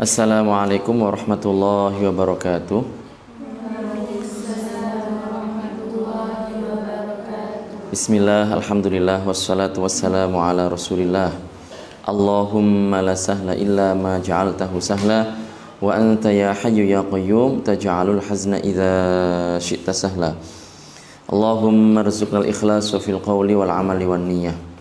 Assalamualaikum warahmatullahi wabarakatuh. Bismillah, alhamdulillah, wassalatu wassalamu ala rasulillah. Allahumma la sahla illa ma ja'altahu sahla, wa anta ya hayyu ya qayyum taj'alul hazna idza syi'ta sahla. Allahumma rzuqnal ikhlas wa fil qawli wal amali wan niyyah.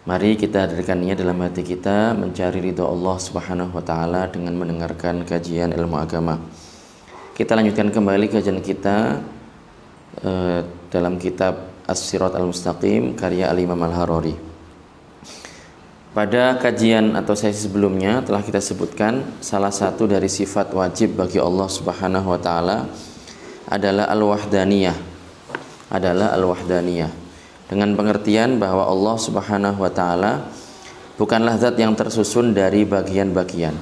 Mari kita hadirkan niat dalam hati kita mencari ridho Allah Subhanahu wa taala dengan mendengarkan kajian ilmu agama. Kita lanjutkan kembali kajian kita dalam kitab As-Sirat Al-Mustaqim karya Al-Imam Al-Harari. Pada kajian atau sesi sebelumnya telah kita sebutkan salah satu dari sifat wajib bagi Allah Subhanahu wa taala adalah al-wahdaniyah. Dengan pengertian bahwa Allah Subhanahu wa taala bukanlah zat yang tersusun dari bagian-bagian.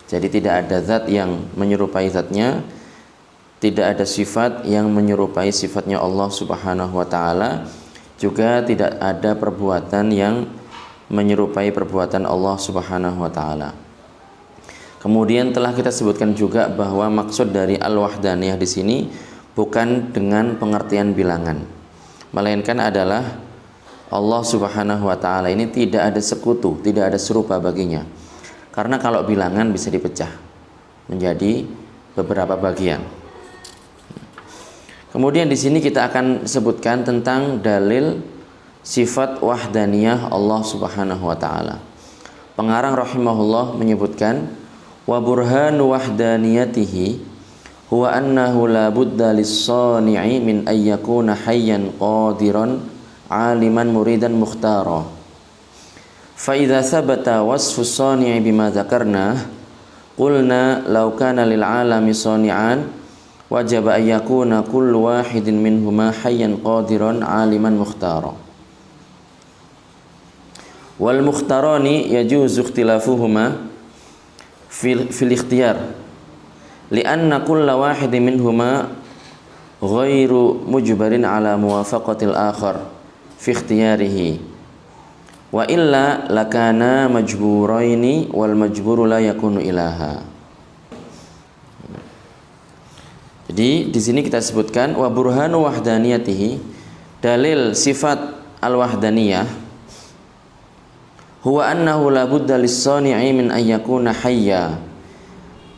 Jadi tidak ada zat yang menyerupai zatnya, tidak ada sifat yang menyerupai sifatnya Allah Subhanahu wa taala, juga tidak ada perbuatan yang menyerupai perbuatan Allah Subhanahu wa taala. Kemudian telah kita sebutkan juga bahwa maksud dari al-wahdaniyah di sini bukan dengan pengertian bilangan, melainkan adalah Allah Subhanahu wa taala ini tidak ada sekutu, tidak ada serupa baginya. Karena kalau bilangan bisa dipecah menjadi beberapa bagian. Kemudian di sini kita akan sebutkan tentang dalil sifat wahdaniyah Allah Subhanahu wa taala. Pengarang rahimahullah menyebutkan wa burhanu wahdaniyatihi huwa annahu la budda lis-sani'i min ayyakuna hayyan qadiran aliman muridan mukhtara. Fa idza thabata wasfu as-sani'i bima dzakarna qulna law kana lil 'alami sani'an wajaba ayyakuna kullu wahidin minhuma hayyan qadiran aliman mukhtara. Wal mukhtarani yajuzu ikhtilafuhuma fil ikhtiyar li'anna kulla wahidin minhuma ghairu mujbarin ala muwafaqatil akhar fi ikhtiyarihi wa illa lakana majburaini wal majburu la yakunu ilaha. Jadi di sini kita sebutkan wa burhanu wahdaniyatihi, dalil sifat al-wahdaniyah huwa annahu la budda lis-sani'i min ayyakuna hayya,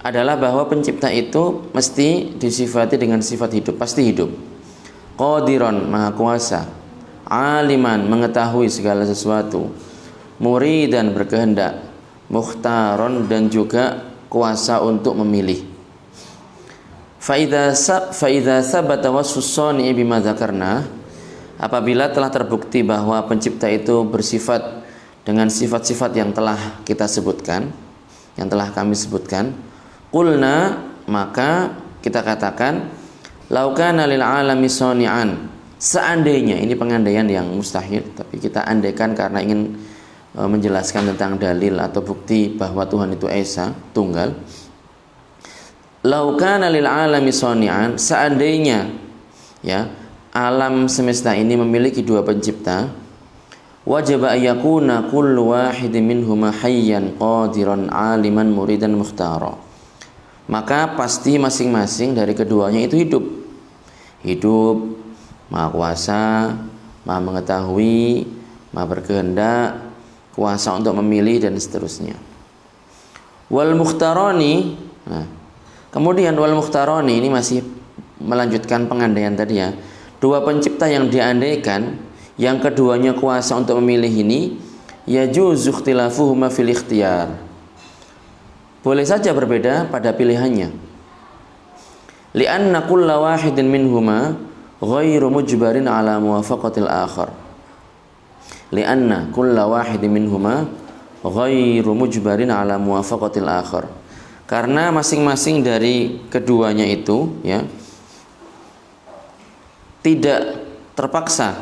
adalah bahwa pencipta itu mesti disifati dengan sifat hidup, pasti hidup. Qadiran, maha kuasa. Aliman, mengetahui segala sesuatu. Muridan, berkehendak. Mukhtaron, dan juga kuasa untuk memilih. Fa idza sabata wasfus sani'i bima dzakarna, apabila telah terbukti bahwa pencipta itu bersifat dengan sifat-sifat yang telah kita sebutkan, yang telah kami sebutkan, qulna, maka kita katakan laukana lil alami sani'an, seandainya, ini pengandaian yang mustahil tapi kita andaikan karena ingin menjelaskan tentang dalil atau bukti bahwa Tuhan itu esa, tunggal. Laukana lil alami sani'an, seandainya ya alam semesta ini memiliki dua pencipta, wajib ayyakuna kullu wahidin minhuma hayyan qadiran aliman muridan mukhtara, maka pasti masing-masing dari keduanya itu hidup, maha kuasa, maha mengetahui, maha berkehendak, kuasa untuk memilih, dan seterusnya. Wal mukhtarani, nah, kemudian wal mukhtarani ini masih melanjutkan pengandaian tadi ya. Dua pencipta yang diandaikan, yang keduanya kuasa untuk memilih ini, yajuzu ikhtilafuhuma fil ikhtiyar, boleh saja berbeda pada pilihannya. Li'anna kulla wahidin minhuma ghairu mujbarin ala muwafaqatil akhar. Li'anna kulla wahidin minhuma ghairu mujbarin ala muwafaqatil akhar. Karena masing-masing dari keduanya itu ya tidak terpaksa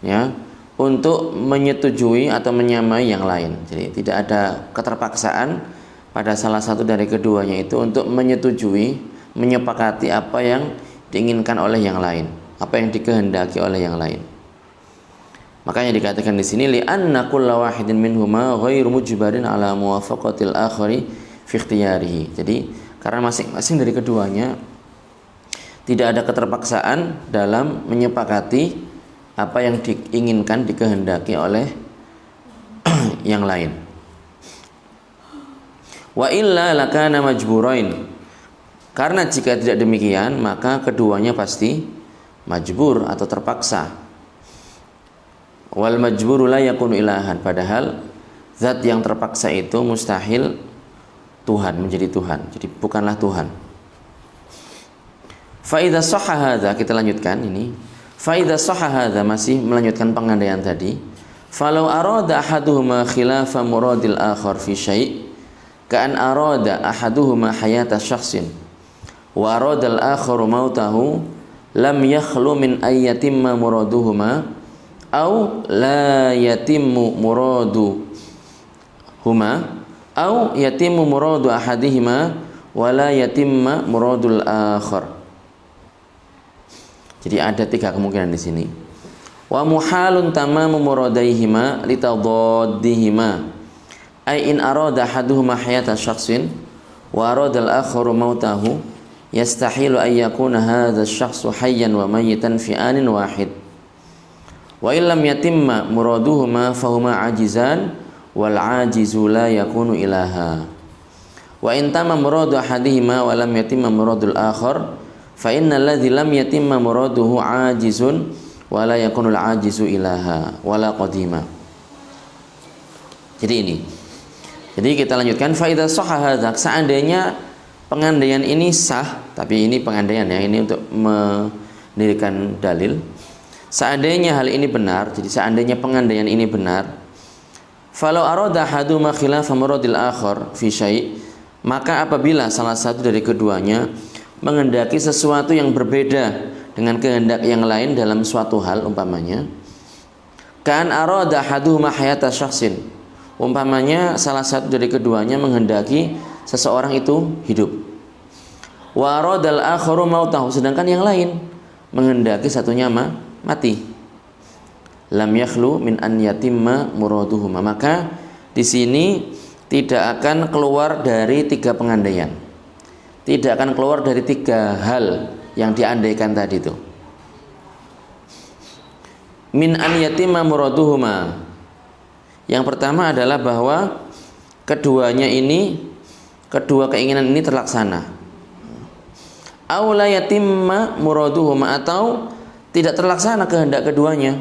ya untuk menyetujui atau menyamai yang lain. Jadi tidak ada keterpaksaan pada salah satu dari keduanya itu untuk menyetujui, menyepakati apa yang diinginkan oleh yang lain, apa yang dikehendaki oleh yang lain. Makanya dikatakan di sini li'anna kulla wahidin minhuma ghairu mujbarin ala muwafaqatil akhari fi ikhtiyarihi. Jadi karena masing-masing dari keduanya tidak ada keterpaksaan dalam menyepakati apa yang diinginkan, dikehendaki oleh yang lain. Wa illa lakana majburain. Karena jika tidak demikian, maka keduanya pasti majbur atau terpaksa. Wal majburu la yakunu ilahan. Padahal zat yang terpaksa itu mustahil Tuhan, menjadi Tuhan. Jadi bukanlah Tuhan. Fa idza sahha hadza, kita lanjutkan ini. Fa idza sahha hadza, masih melanjutkan pengandaian tadi. Falau arada ahaduhuma khilafa muradil akhar fi syai', ka'an arada ahaduhuma hayata syakhsin wa arada al-akharu mautahu, lam yakhlu min ayyatimma muraduhuma au la yatimmu muraduhuma au yatimmu muradu ahadihima wa la yatimma muradul akhar. Jadi ada 3 kemungkinan di sini. Wa muhalun tamamu muradaihima litadaddihima, ay in arada ahaduhuma hayata syakhsin wa arada al-akharu mautahu, yastahilu an yakuna hadha asy-syakhsu hayyan wa mayyitan fi anin wahid. Wa illam yatimma muraduhuma fahuma ajizan wal ajizu la yakunu ilaha. Wa in tamma muradu ahadihima wa lam yatimma muradul akhar, fa innal ladzi lam yatimma muraduhu ajizun wa la yakunu al ajizu ilaha wala qadima. Jadi ini. Jadi kita lanjutkan, fa idza sahha hadza, seandainya pengandaian ini sah, tapi ini pengandaian ya, ini untuk mendirikan dalil. Seandainya hal ini benar, jadi seandainya pengandaian ini benar, falau arada ahaduma khilafa muradil akhar fi syai', maka apabila salah satu dari keduanya menghendaki sesuatu yang berbeda dengan kehendak yang lain dalam suatu hal, umpamanya kan arada ahaduhuma hayata syakhsin, umpamanya salah satu dari keduanya menghendaki seseorang itu hidup, wa aradal akharu mautahu, sedangkan yang lain menghendaki satunya mati, lam yakhlu min an yatimma muraduhuma, maka di sini tidak akan keluar dari 3 pengandaian, tidak akan keluar dari 3 hal yang diandaikan tadi itu. Min an yatimma muraduhuma, yang pertama adalah bahwa keduanya ini, kedua keinginan ini terlaksana. Aw la yatimma muraduhuma, atau tidak terlaksana kehendak keduanya.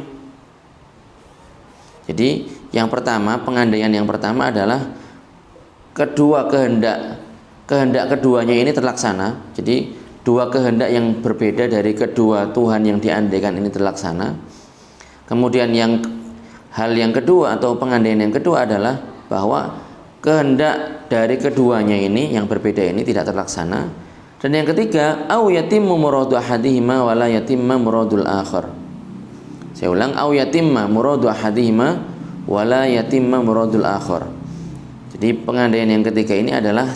Jadi yang pertama, pengandaian yang pertama adalah kedua kehendak keduanya ini terlaksana. Jadi 2 kehendak yang berbeda dari kedua Tuhan yang diandaikan ini terlaksana. Kemudian hal yang kedua atau pengandaian yang kedua adalah bahwa kehendak dari keduanya ini yang berbeda ini tidak terlaksana. Dan yang ketiga, au yatimmu muradu ahadihima wa la yatimma muradul akhar. Saya ulang, au yatimma muradu ahadihima wa la yatimma muradul akhar. Jadi pengandaian yang ketiga ini adalah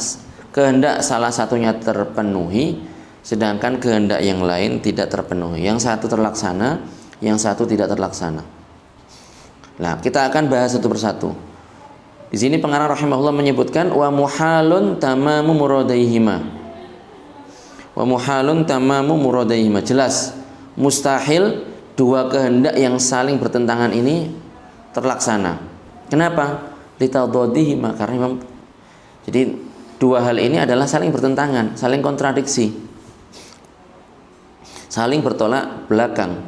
kehendak salah satunya terpenuhi, sedangkan kehendak yang lain tidak terpenuhi. Yang satu terlaksana, yang satu tidak terlaksana. Nah, kita akan bahas satu persatu. Di sini pengarang rahimahullah menyebutkan wa muhalun tamamu muradaihima. Wa muhalun tamamu muradaihima, jelas mustahil 2 kehendak yang saling bertentangan ini terlaksana. Kenapa? Litadadihima, karena jadi 2 hal ini adalah saling bertentangan, saling kontradiksi, saling bertolak belakang.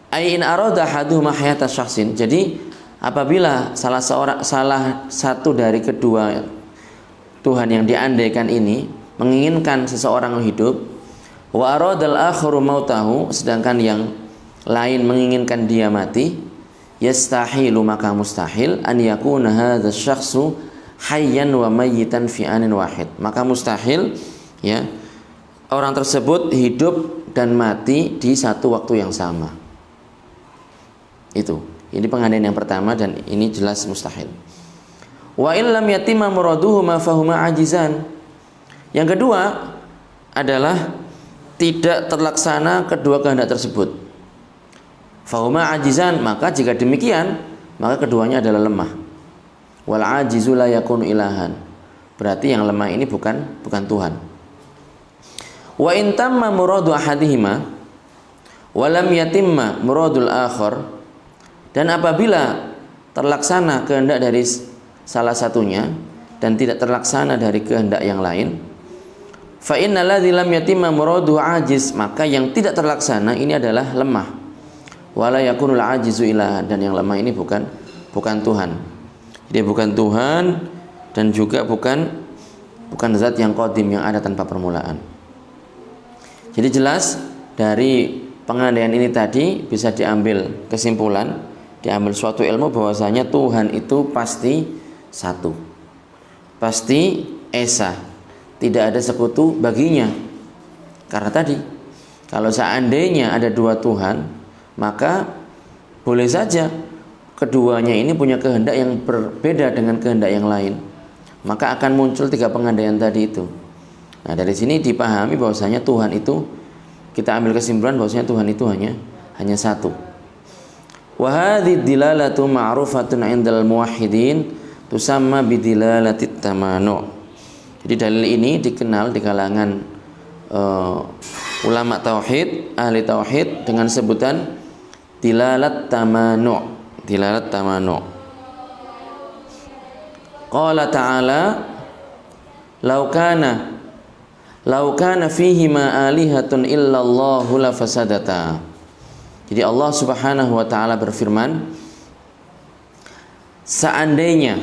Ain arada ahaduhuma hayata syakhsin, jadi apabila salah satu dari kedua Tuhan yang diandaikan ini menginginkan seseorang hidup, wa aradal akharu mautahu, sedangkan yang lain menginginkan dia mati, yastahilu, maka mustahil an yakuna hadza syakhsu hayyan wa mayyitan fi anin wahid, maka mustahil ya orang tersebut hidup dan mati di satu waktu yang sama. Itu, ini pengandaian yang pertama dan ini jelas mustahil. Wa illam yatimma muraduhuma fahuma ajizan. Yang kedua adalah tidak terlaksana kedua kehendak tersebut. Fahuma ajizan, maka jika demikian maka keduanya adalah lemah. Wal ajizu la yakunu ilahan. Berarti yang lemah ini bukan Tuhan. Wa in tamma muradu ahadihima wa lam yatimma muradul akhar, dan apabila terlaksana kehendak dari salah satunya dan tidak terlaksana dari kehendak yang lain, fa innal ladzi lam yatimma muradu ajiz, maka yang tidak terlaksana ini adalah lemah. Wala yakunul ajizu ilahan, dan yang lemah ini bukan Tuhan. Dia bukan Tuhan dan juga bukan zat yang qadim, yang ada tanpa permulaan. Jadi jelas dari pengandaian ini tadi bisa diambil kesimpulan, diambil suatu ilmu bahwasanya Tuhan itu pasti satu, pasti esa, tidak ada sekutu baginya. Karena tadi kalau seandainya ada dua Tuhan, maka boleh saja keduanya ini punya kehendak yang berbeda dengan kehendak yang lain, maka akan muncul tiga pengandaian tadi itu. Nah, dari sini dipahami bahwasanya Tuhan itu, kita ambil kesimpulan bahwasanya Tuhan itu hanya satu. Wa hadhihi dilalatu ma'rufatun 'indal muwahhidin tusamma bidilalatit tamanu'. Jadi dalil ini dikenal di kalangan ulama tauhid, ahli tauhid dengan sebutan dilalat tamanu'. Dilalat tamanu'. Qala ta'ala Lau kana fihi ma alihatun illallahu la fasadata. Jadi Allah Subhanahu wa taala berfirman, seandainya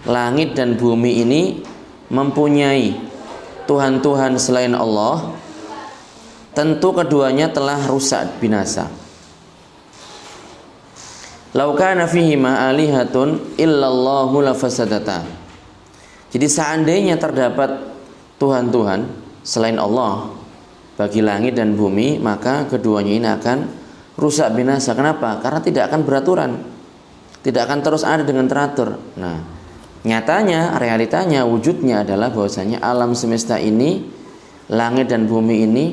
langit dan bumi ini mempunyai tuhan-tuhan selain Allah, tentu keduanya telah rusak binasa. Lau kana fihi ma alihatun illallahu la fasadata. Jadi seandainya terdapat tuhan-tuhan selain Allah bagi langit dan bumi, maka keduanya ini akan rusak binasa. Kenapa? Karena tidak akan beraturan, tidak akan terus ada dengan teratur. Nah, nyatanya, realitanya, wujudnya adalah bahwasanya alam semesta ini, langit dan bumi ini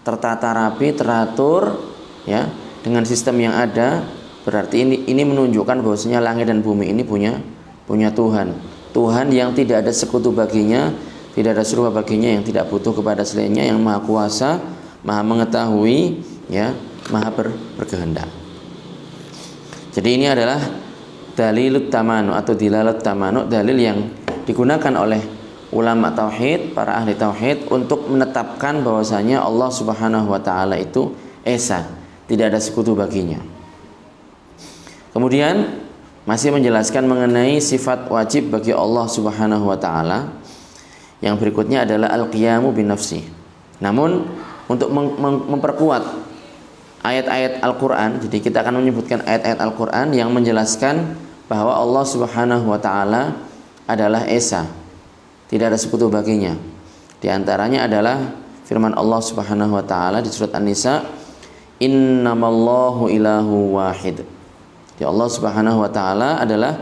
tertata rapi, teratur, ya, dengan sistem yang ada. Berarti ini menunjukkan bahwasanya langit dan bumi ini punya Tuhan yang tidak ada sekutu baginya, tidak ada serupa baginya, yang tidak butuh kepada selainnya, yang maha kuasa, maha mengetahui, ya, maha berkehendak. Jadi ini adalah dalilut tamanu atau dilalat tamanu, dalil yang digunakan oleh ulama tauhid, para ahli tauhid untuk menetapkan bahwasanya Allah Subhanahu wa taala itu esa, tidak ada sekutu baginya. Kemudian masih menjelaskan mengenai sifat wajib bagi Allah Subhanahu wa taala. Yang berikutnya adalah al-qiyamu bin nafsi. Namun untuk memperkuat ayat-ayat Al-Quran, jadi kita akan menyebutkan ayat-ayat Al-Quran yang menjelaskan bahwa Allah Subhanahu wa ta'ala adalah esa, tidak ada sekutu baginya. Di antaranya adalah firman Allah Subhanahu wa ta'ala di surat An-Nisa, innamallahu ilahu wahid. Jadi Allah Subhanahu wa ta'ala adalah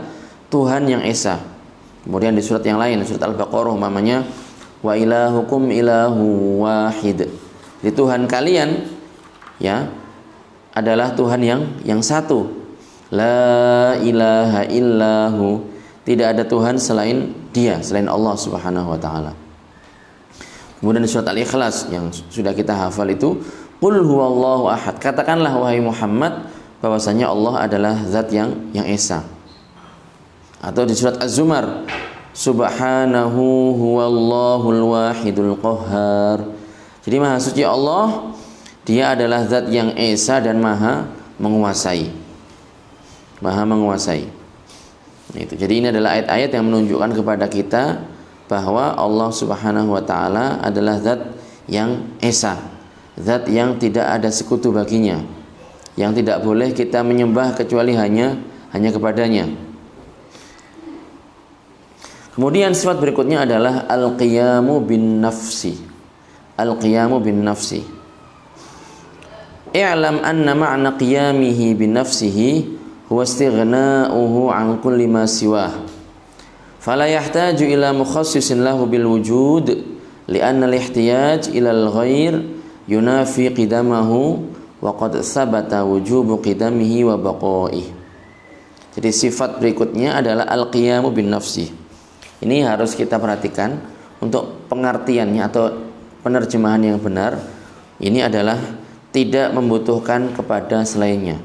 Tuhan yang esa. Kemudian di surat yang lain, surat Al-Baqarah umpamanya, wa ilahukum ilahu wahid. Jadi Tuhan kalian, ya, adalah Tuhan yang satu. La ilaha illahu. Tidak ada Tuhan selain Dia, selain Allah Subhanahu wa taala. Kemudian di surat Al-Ikhlas yang sudah kita hafal itu, qul huwallahu ahad. Katakanlah wahai Muhammad bahwasanya Allah adalah zat yang esa. Atau di surat Az-Zumar, subhanahu huwallahul wahidul qahhar. Jadi maha suci Allah, Dia adalah zat yang esa dan maha menguasai. Maha menguasai. Itu. Jadi ini adalah ayat-ayat yang menunjukkan kepada kita bahwa Allah Subhanahu wa taala adalah zat yang esa, zat yang tidak ada sekutu baginya, yang tidak boleh kita menyembah kecuali hanya kepadanya. Kemudian sifat berikutnya adalah al-qiyamu bin nafsi. Al-qiyamu bin nafsi. I'lam anna ma'na qiyamihi bin nafsihi huwa istighna'uhu 'an kulli ma siwah. Fala yahtaju ila mukhassisin lahu bil wujud li'anna al-ihtiyaj ila al-ghair yunafi qidamahu wa qad thabata wujubu qidamihi wa baqa'ihi. Jadi sifat berikutnya adalah al-qiyamu bin nafsi. Ini harus kita perhatikan untuk pengertiannya atau penerjemahan yang benar. Ini adalah tidak membutuhkan kepada selainnya.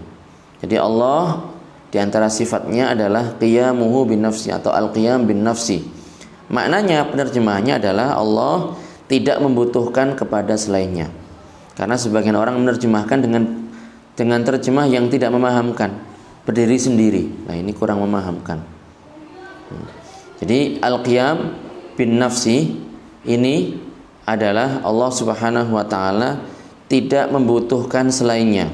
Jadi Allah di antara sifatnya adalah qiyamuhu bin nafsi atau al-qiyam bin nafsi. Maknanya penerjemahannya adalah Allah tidak membutuhkan kepada selainnya. Karena sebagian orang menerjemahkan dengan terjemah yang tidak memahamkan, berdiri sendiri. Nah, ini kurang memahamkan. Jadi al-qiyam bin nafsi ini adalah Allah Subhanahu wa taala tidak membutuhkan selainnya.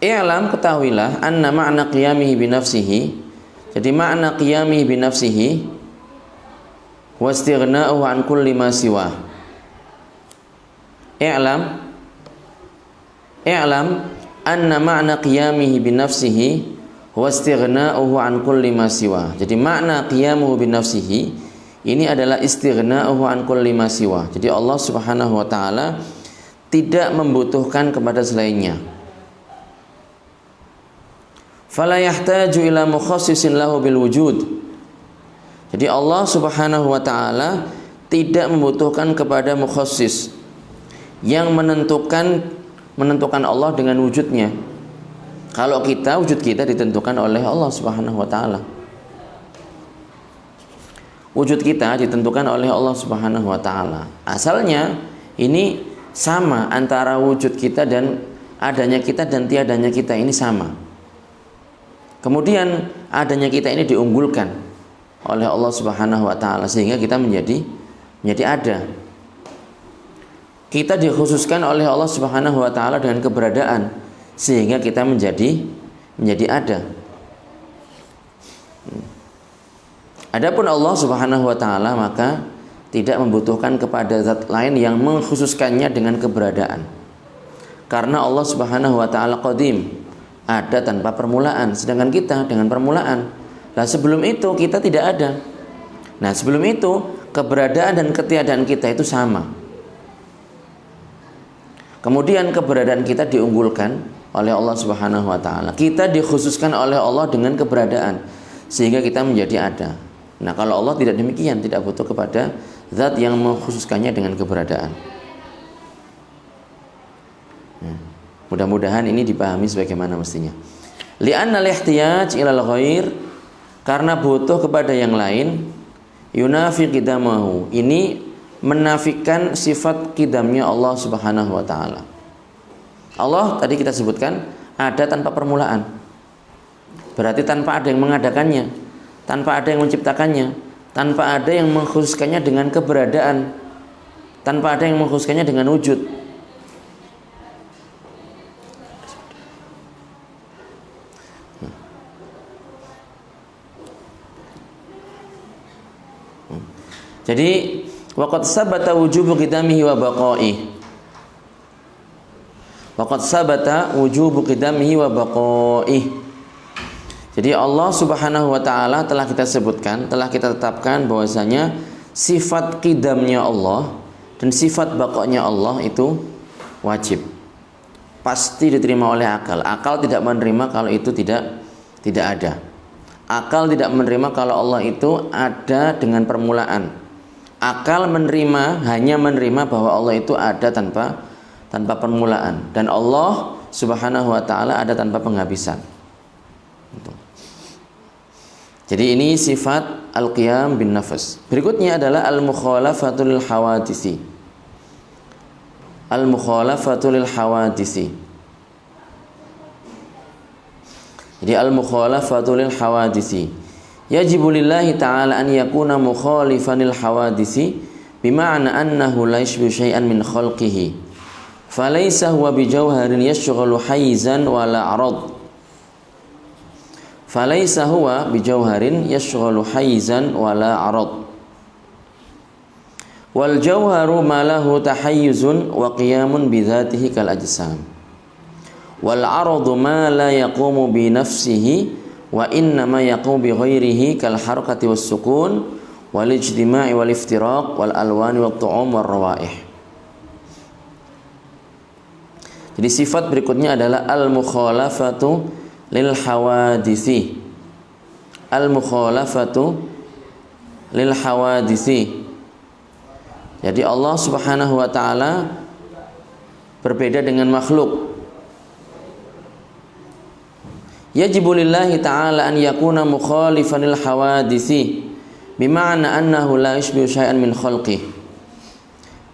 I'lam, ketahuilah, anna ma'na qiyamihi bi nafsihi. Jadi makna qiyamihi bi nafsihi wa istighna'uhu an kulli ma siwa. I'lam anna ma'na qiyamihi bi nafsihi wa istighna'uhu an kulli ma siwa. Jadi makna qiyamuhu bi nafsihi ini adalah istighna'uhu an kulli ma siwa. Jadi Allah Subhanahu wa taala tidak membutuhkan kepada selainnya. Fala yahtaju ila mukhassisin lahu bil wujud. Jadi Allah Subhanahu wa taala tidak membutuhkan kepada mukhassis yang menentukan Allah dengan wujudnya. Kalau kita, wujud kita ditentukan oleh Allah Subhanahu wa taala. Wujud kita ditentukan oleh Allah Subhanahu wa taala. Asalnya ini sama antara wujud kita dan adanya kita dan tiadanya kita, ini sama. Kemudian adanya kita ini diunggulkan oleh Allah Subhanahu wa taala sehingga kita menjadi ada. Kita dikhususkan oleh Allah Subhanahu wa taala dengan keberadaan sehingga kita menjadi ada. Adapun Allah Subhanahu wa taala maka tidak membutuhkan kepada zat lain yang mengkhususkannya dengan keberadaan. Karena Allah Subhanahu wa taala qadim, ada tanpa permulaan, sedangkan kita dengan permulaan. Nah, sebelum itu kita tidak ada. Nah, sebelum itu keberadaan dan ketiadaan kita itu sama. Kemudian keberadaan kita diunggulkan oleh Allah Subhanahu wa taala. Kita dikhususkan oleh Allah dengan keberadaan sehingga kita menjadi ada. Nah, kalau Allah tidak demikian, tidak butuh kepada zat yang mengkhususkannya dengan keberadaan. Mudah-mudahan ini dipahami sebagaimana mestinya. Li'anna al-ihtiyaj ilal ghair, karena butuh kepada yang lain, yunafi qidamahu, ini menafikan sifat qidamnya Allah Subhanahu wa taala. Allah tadi kita sebutkan ada tanpa permulaan. Berarti tanpa ada yang mengadakannya, tanpa ada yang menciptakannya, tanpa ada yang mengkhususkannya dengan keberadaan, tanpa ada yang mengkhususkannya dengan wujud. Jadi waqad sabata wujubu qidamihi wa baqaihi. Waqad sabata wujubu qidamihi wa baqaihi. Jadi Allah Subhanahu wa taala telah kita sebutkan, telah kita tetapkan bahwasanya sifat qidamnya Allah dan sifat baqanya Allah itu wajib. Pasti diterima oleh akal. Akal tidak menerima kalau itu tidak ada. Akal tidak menerima kalau Allah itu ada dengan permulaan. Akal hanya menerima bahwa Allah itu ada tanpa permulaan, dan Allah Subhanahu wa taala ada tanpa penghabisan. Jadi ini sifat al-qiyam bin nafs. Berikutnya adalah al-mukhalafatul hawadisi. Al-mukhalafatul hawadisi. Jadi al-mukhalafatul hawadisi. Yajibu lillahi ta'ala an yakuna mukhalifanil hawadisi bima'na annahu la yashbihu syai'an min khalqihi falaysa huwa bijawharin yashghalu hayzan wala arad falaysa huwa bijawharin yashghalu hayzan wala arad wal jawharu ma lahu tahayyuzun wa qiyamun bi dhatihi kal ajsam wal aradu ma la yaqumu bi nafsihi wa inna ma yaqumu bi ghairihi kal harakati was sukun wal ijtima'i wal iftiraq wal alwani wat tu'um war rawaih. Jadi sifat berikutnya adalah al mukhalafatu lil hawadisi. al-mukhalafatu lil hawadisi. Jadi Allah Subhanahu wa taala berbeda dengan makhluk. Yajibu lillahi ta'ala an yakuna mukhalifan lil hawadisi bima'na annahu la yushbihu syai'an min khalqihi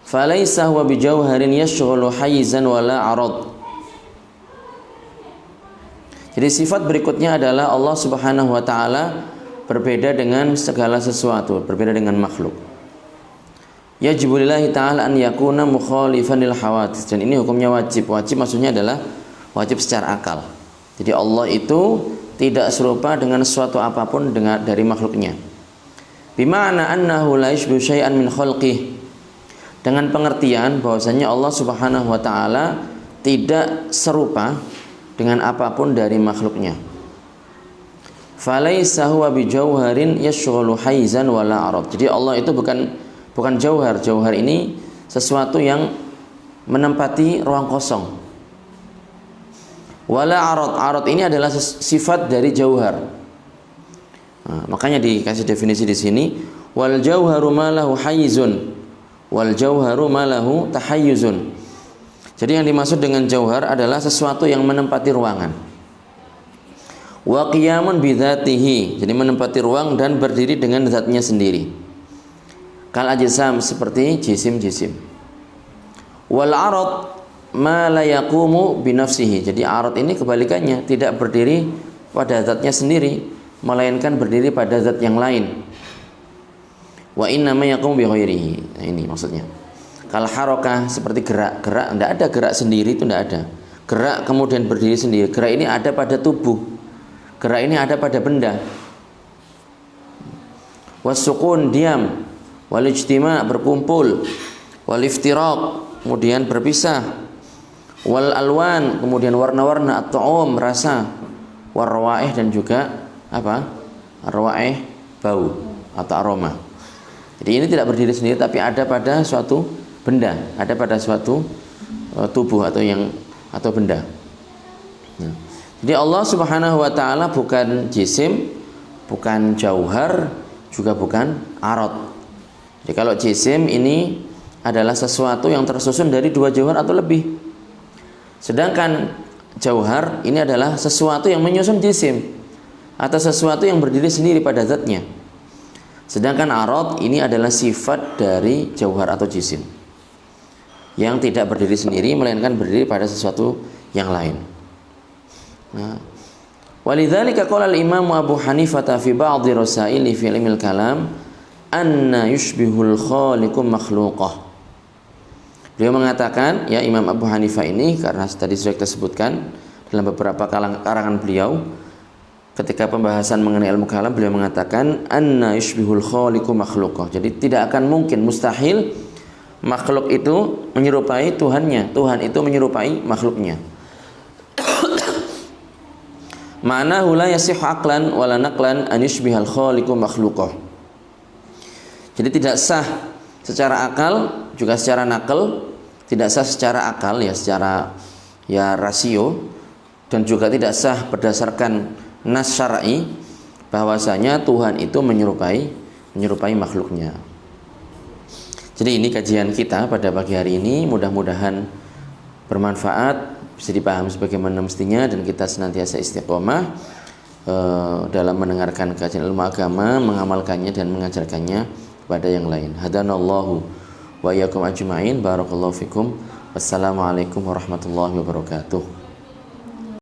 falaysa huwa bijawharin yashghulu hayzan wala 'arad. Jadi sifat berikutnya adalah Allah Subhanahu wa taala berbeda dengan segala sesuatu, berbeda dengan makhluk. Yajibu lillahi ta'ala an yakuna mukhalifan lil hawadis, dan ini hukumnya wajib. Wajib maksudnya adalah wajib secara akal. Jadi Allah itu tidak serupa dengan suatu apapun dari makhluknya. Bima'na annahu la yushbihu syai'an min khalqihi, dengan pengertian bahwasanya Allah Subhanahu wa taala tidak serupa dengan apapun dari makhluknya. Falaisa huwa bijauharin yashghulu haizan wala arad. Jadi Allah itu bukan jauhar. Jauhar ini sesuatu yang menempati ruang kosong. Wala arad. Arad ini adalah sifat dari jauhar. Nah, makanya dikasih definisi di sini, wal jauharu ma lahu hayyizun wal jauharu ma lahu tahayyuzun. Jadi yang dimaksud dengan jauhar adalah sesuatu yang menempati ruangan. Wa qiyamun bidzatihi, jadi menempati ruang dan berdiri dengan zatnya sendiri. Kal ajsam, seperti jisim-jisim. Wal arad ma la yaqumu bi nafsihi. Jadi arad ini kebalikannya, tidak berdiri pada zatnya sendiri, melainkan berdiri pada zat yang lain. Wa inna ma yaqumu bi ghairihi. Nah, ini maksudnya. Kal harakah, seperti gerak. Gerak tidak ada gerak sendiri, itu tidak ada. Gerak kemudian berdiri sendiri. Gerak ini ada pada tubuh. Gerak ini ada pada benda. Was-sukun, diam. Wal ijtima', berkumpul. Wal iftiraq, kemudian berpisah. Wal alwan, kemudian warna-warna. At-tu'um, rasa. War rawaih, dan juga apa? Rawaih, bau atau aroma. Jadi ini tidak berdiri sendiri, tapi ada pada suatu benda, ada pada suatu tubuh atau benda. Nah, jadi Allah Subhanahu wa taala bukan jisim, bukan jauhar, juga bukan arad. Jadi kalau jisim ini adalah sesuatu yang tersusun dari dua jauhar atau lebih. Sedangkan jauhar ini adalah sesuatu yang menyusun jisim atau sesuatu yang berdiri sendiri pada zatnya. Sedangkan arad ini adalah sifat dari jauhar atau jisim yang tidak berdiri sendiri, melainkan berdiri pada sesuatu yang lain. Nah, walidzalika qala al-Imam Abu Hanifah fi ba'dhi rasaili fi ilmil kalam anna yushbihul khaliqu makhluqah. Beliau mengatakan, ya, Imam Abu Hanifah ini, karena tadi sudah kita sebutkan dalam beberapa karangan beliau, ketika pembahasan mengenai ilmu kalam, beliau mengatakan anna yushbihul khaliqu makhluqah. Jadi tidak akan mungkin, mustahil makhluk itu menyerupai Tuhannya, Tuhan itu menyerupai makhluknya. Ma'nahu la yasihhu aqlan wala naqlan an yushbihal khaliqu makhluqah. Jadi tidak sah secara akal, juga secara nakal, tidak sah secara akal, ya, secara rasio, dan juga tidak sah berdasarkan nas syar'i bahwasanya Tuhan itu menyerupai makhluknya. Jadi ini kajian kita pada pagi hari ini, mudah-mudahan bermanfaat, bisa dipahami sebagaimana mestinya, dan kita senantiasa istiqomah dalam mendengarkan kajian ilmu agama, mengamalkannya dan mengajarkannya kepada yang lain. Hadanallahu wa iyyakum ajma'in. Barakallahu fikum. Wassalamualaikum warahmatullahi wabarakatuh.